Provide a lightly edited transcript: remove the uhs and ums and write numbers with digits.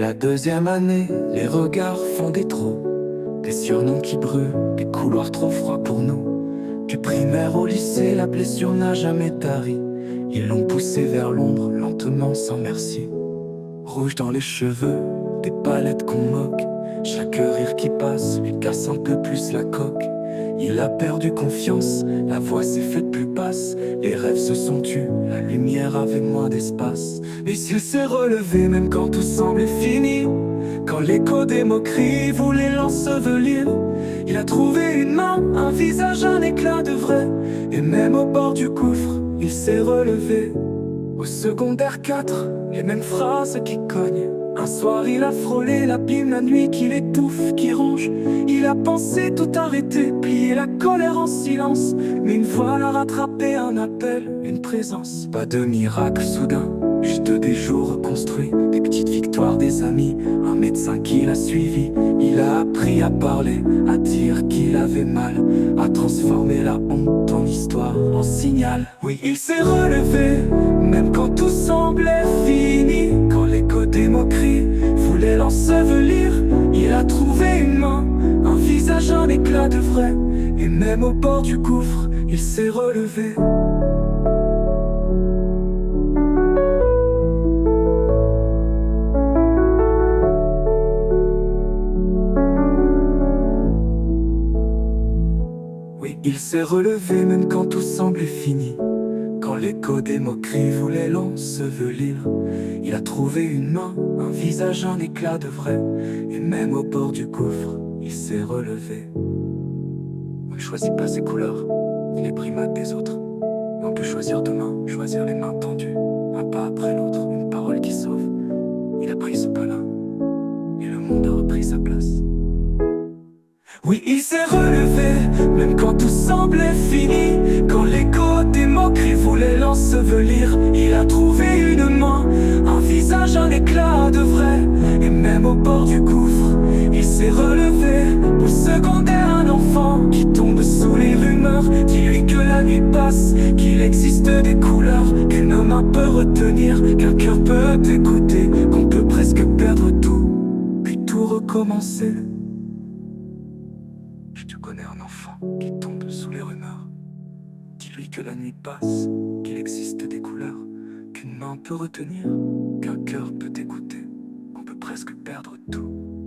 la deuxième année, les regards font des trous, des surnoms qui brûlent, des couloirs trop froids pour nous. Du primaire au lycée, la blessure n'a jamais tari. Ils l'ont poussé vers l'ombre, lentement sans merci. Rouge dans les cheveux, des palettes qu'on moque. Chaque rire qui passe lui casse un peu plus la coque. Il a perdu confiance, la voix s'est faite plus basse. Les rêves se sont tus, la lumière avait moins d'espace. Mais s'il s'est relevé même quand tout semblait fini, quand l'écho des moqueries voulait l'ensevelir, il a trouvé une main, un visage, un éclat de vrai. Et même au bord du gouffre, il s'est relevé. Au secondaire 4, les mêmes phrases qui cognent. Un soir il a frôlé l'abîme, la nuit qui l'étouffe, qui ronge. Il a pensé tout arrêter, plier la colère en silence. Mais une voix l'a rattrapé, un appel, une présence. Pas de miracle soudain, juste des jours reconstruits, des petites victoires des amis, un médecin qui l'a suivi. Il a appris à parler, à dire qu'il avait mal, à transformer la honte en histoire, en signal. Oui, il s'est relevé, même quand tout semblait fini. Quand l'écho des moqueries voulait l'ensevelir, il a trouvé une main, un visage, un éclat de vrai. Et même au bord du gouffre, il s'est relevé. Oui, il s'est relevé même quand tout semblait fini. Quand l'écho des moqueries voulait l'ensevelir, il a trouvé une main, un visage, un éclat de vrai. Et même au bord du gouffre, il s'est relevé. On ne choisit pas ses couleurs, ni les primates des autres. Mais on peut choisir demain, choisir les mains tendues, un pas après l'autre, une parole qui sauve. Il a pris ce pas-là, et le monde a repris sa place. Oui, il s'est relevé, même quand tout semblait fini. Quand l'écho des moqueries voulait l'ensevelir, il a trouvé une main, un visage, un éclat de vrai. Et même au bord du gouffre, il s'est relevé. Au secondaire, un enfant qui tombe sous les rumeurs, dis-lui que la nuit passe, qu'il existe des couleurs, qu'une main peut retenir, qu'un cœur peut écouter, qu'on peut presque perdre tout, puis tout recommencer. Tu connais un enfant qui tombe sous les rumeurs. Dis-lui que la nuit passe, qu'il existe des couleurs, qu'une main peut retenir, qu'un cœur peut écouter, qu'on peut presque perdre tout.